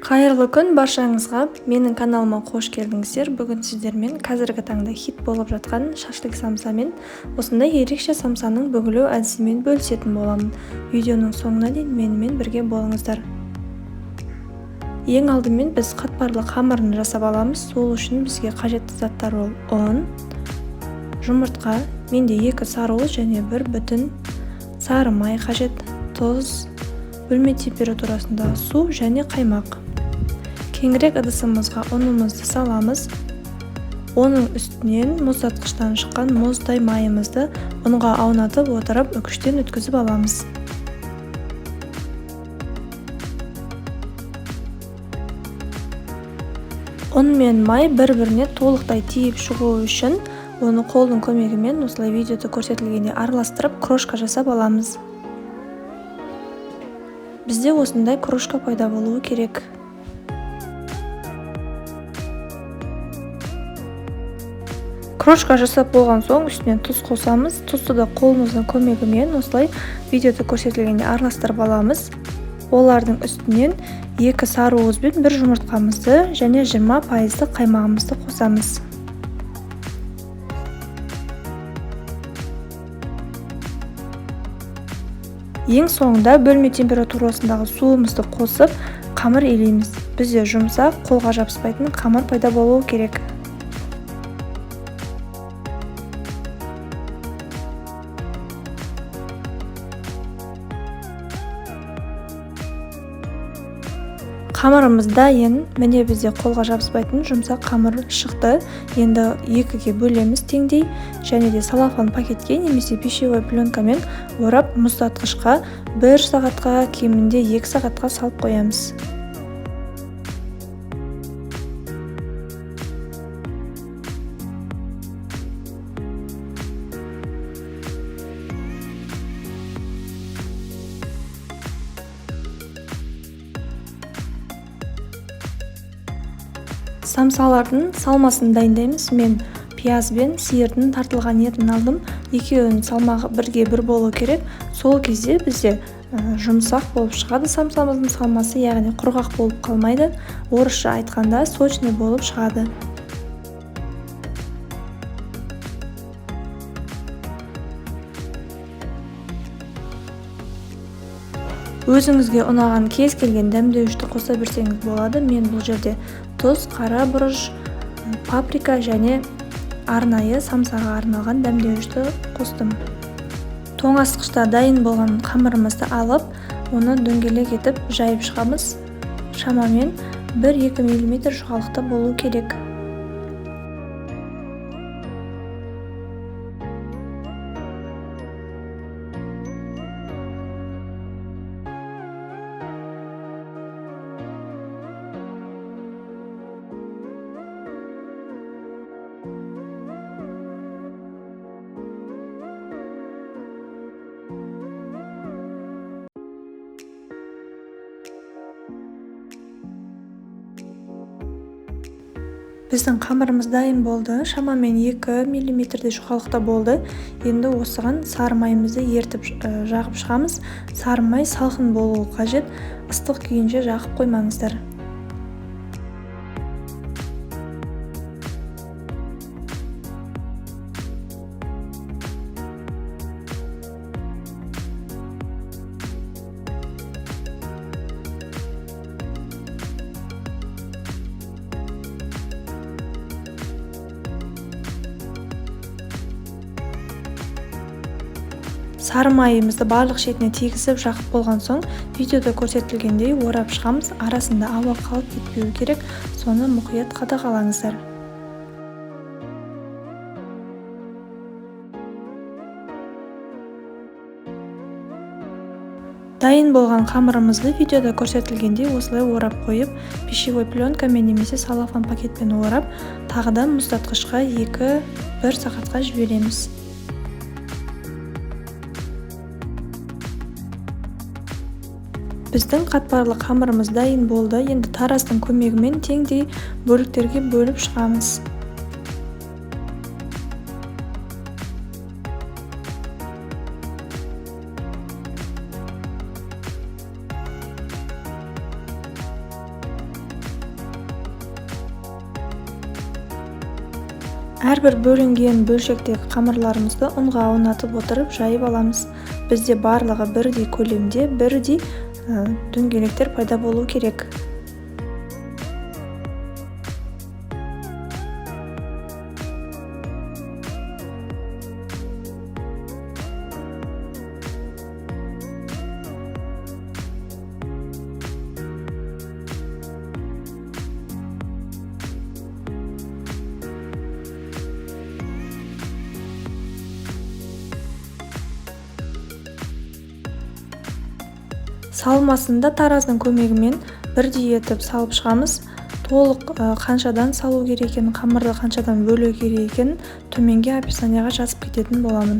Қайырлы күн баршаңызға. Менің каналыма қош келдіңіздер. Бүгін сіздермен қазіргі таңда хит болып жатқан шашлык самсамен, осындай ерекше самсаның бүгілу әдісімен бөлісетін боламын. Видеоның соңына дейін менімен бірге болыңыздар. Ең алдымен біз қатпарлы қамырын жасап аламыз. Сол үшін бізге қажетті заттар ол ұн, жұмыртқа, менде 2 сары уыз және 1 бүтін сары май қажет, тұз, бөлме температурасында су және қаймақ. Кеңірек ыдысымызға ұнымызды саламыз. Оның үстінен мұздатқыштан шыққан мұздай майымызды ұнға аунатып отырып үкіштен өткізіп аламыз. Ұн мен май бір-біріне толықтай тиіп шығу үшін оны қолдың көмегімен осылай видеода көрсетілгенде араластырып крошка жасап аламыз. Бізде осындай крошка пайда болуы керек. Крошка жасап болған соң үстіне тұз қосамыз. Тұзды да қолымыздың көмегімен осылай видеода көрсетілгенде араластырып аламыз. Олардың үстінен 2 сары уыз бен 1 жұмыртқамызды және 20% қаймағымызды қосамыз. Ең соңында бөлме температурасындағы суымызды қосып, қамыр илейміз. Бізде жұмсақ, қолға жабыспайтын қамыр пайда болуы керек. Қамырымыз дайын. Міне бізде қолға жабыспайтын жұмсақ қамыр шықты. Енді 2-ге бөлеміз теңдей және де салафан пакетке немесе пищевой пленкамен орап мұздатқышқа 1 сағатқа, кемінде 2 сағатқа салып қоямыз. Самсалардың салмасын дайындаймыз. Мен пияз бен сиырдың тартылған етін алдым. Екеуінің салмағы 1-1 болу керек. Сол кезде бізде жұмсақ болып шығады самсамыздың салмасы, яғни құрғақ болып қалмайды. Орысша айтқанда сочный болып шығады. Өзіңізге ұнаған кез келген дәмдеуішті қоса берсеңіз болады. Мен бұл жерде тұз, қара бұрыш, паприка және арнайы самсаға арналған дәмдеуішті қостым. Тоңазытқышта дайын болған қамырымызды алып, оны дөңгелек етіп жайып шығамыз. Шамамен 1-2 мм жұқалықта болу керек. Біздің қамырымыз дайын болды. Шамамен 2 мм жұқалықта болды. Енді осыған сары майымызды ертіп жағып шығамыз. Сары май салқын болуы қажет. Ыстық күйінше жағып қоймаңыздар. Сары майымызды барлық шетіне тигізіп жағып болған соң, видеода көрсетілгендей орап шығамыз. Арасында ауа қалып кетпеуі керек. Соны мұқият қадағалаңыздар. Дайын болған қамырымызды видеода көрсетілгендей осылай орап қойып, пищевой пленкамен немесе салафан пакетпен орап, тағыдан мұздатқышқа 2-1 сағатқа жібереміз. Біздің қатпарлы қамырымыз дайын болды. Енді тараздың көмегімен теңдей бөліктерге бөліп шығамыз. Әрбір бөлінген бөлшектегі қамырларымызды ұнға аунатып отырып жайып аламыз. Бізде барлығы бірдей көлемде, бірдей дөңгелектер пайда болу керек. Салмасында тараздың көмегімен бірдей етіп салып шығамыз. Толық қаншадан салу керек екенін, қамырды қаншадан бөлу керек екенін төменге описанияға жазып кететін боламын.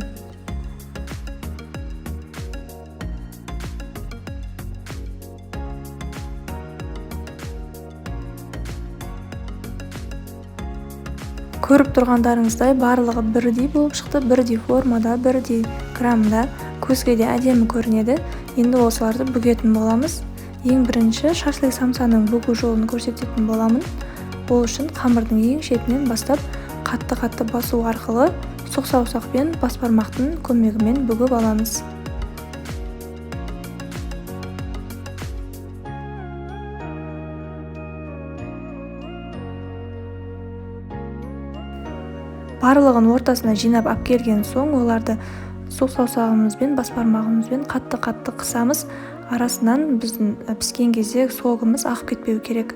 Көріп тұрғандарыңыздай барлығы бірдей болып шықты, бірдей формада, бірдей граммда, көзге де әдемі көрінеді. Енді осыларды бүгетін боламыз. Ең бірінші шашлык самсаның бүгу жолын көрсететін боламын. Ол үшін қамырдың ең шетінен бастап қатты басу арқылы сұқ саусақпен бас бармақтың көмегімен бүгіп аламыз. Барлығын ортасына жинап алып келген соң, оларды сұқ саусағымызбен, бас бармағымызбен қатты қысамыз. Арасынан біздің піскен кезде согымыз ағып кетпеу керек.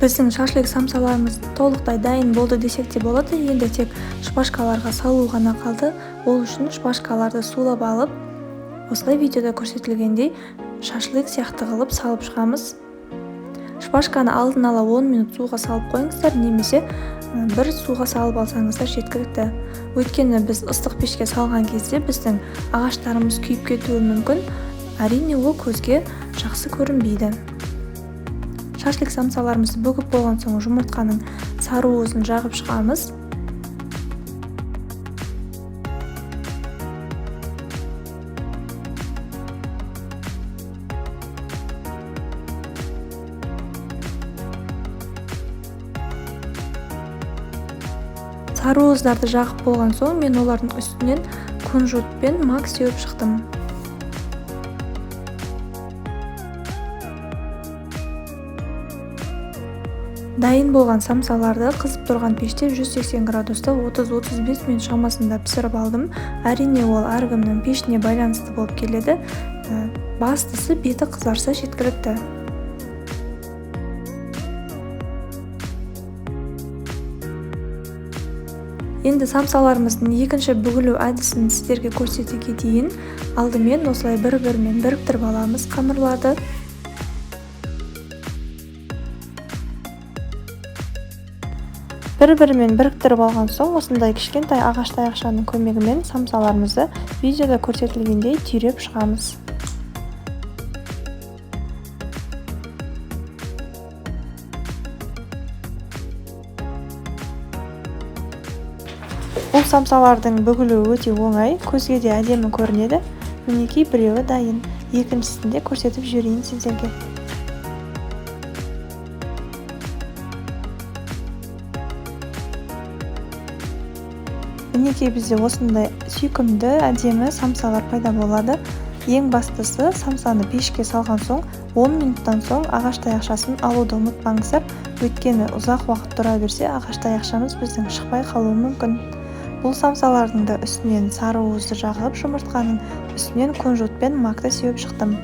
Біздің шашлык самсаларымыз толықтай дайын болды десек те болады. Енді тек шпажкаларға салу ғана қалды. Ол үшін шпажкаларды сулап алып, осылай видеода көрсетілгендей шашлык сияқты қылып салып шығамыз. Шпажканы алдын ала 10 минут суға салып қойыңыздар, немесе бір суға салып алсаңыздар жеткілікті. Өйткені біз ыстық пешке салған кезде біздің ағаштарымыз күйіп кетуі мүмкін. Әрине ол көзге жақсы көрінбейді. Шашлык самсаларымызды бүгіп болған соң жұмыртқаның сары уызын жағып шығамыз. Сары уыздарды жағып болған соң, мен олардың үстінен кунжут пен мак сеуіп шықтым. Дайын болған самсаларды қызып тұрған пеште 180 градуста 30-35 минут шамасында пісіріп алдым. Әрине ол әркімнің пешіне байланысты болып келеді. Бастысы беті қызарса жеткілікті. Енді самсаларымыздың екінші бүгілу әдісін сіздерге көрсете кетейін. Алдымен осылай бір-бірімен біріктіріп аламыз қамырларды. Бір-бірімен біріктіріп алған соң, осындай кішкентай ағаш таяқшаның көмегімен самсаларымызды видеода көрсетілгендей түйреп шығамыз. Бұл самсалардың бүгілуі өте оңай, көзге де әдемі көрінеді. Мінекей біреуі дайын, екіншісін де көрсетіп жіберейін сіздерге. Мінекей бізде осындай сүйкімді, әдемі самсалар пайда болады. Ең бастысы, самсаны пешке салған соң, 10 минуттан соң ағаш таяқшасын алуды ұмытпаңыздар. Өйткені ұзақ уақыт тұра берсе, ағаш таяқшамыз біздің шықпай қалуы мүмкін. Бұл самсалардың да үстінен сары уызды жағып, жұмыртқаның үстінен кунжут пен макты сеуіп шықтым.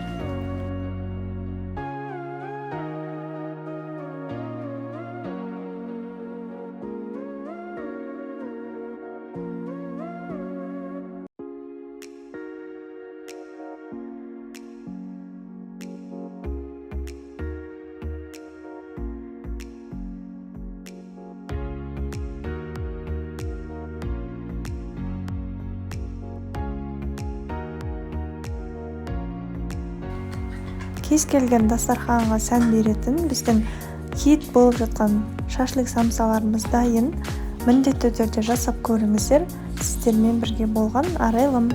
кез келген дастарханға сән беретін біздің хит болып жатқан шашлык самсаларымыз дайын. Міндетті түрде жасап көріңіздер. Сіздермен бірге болған Арайлым.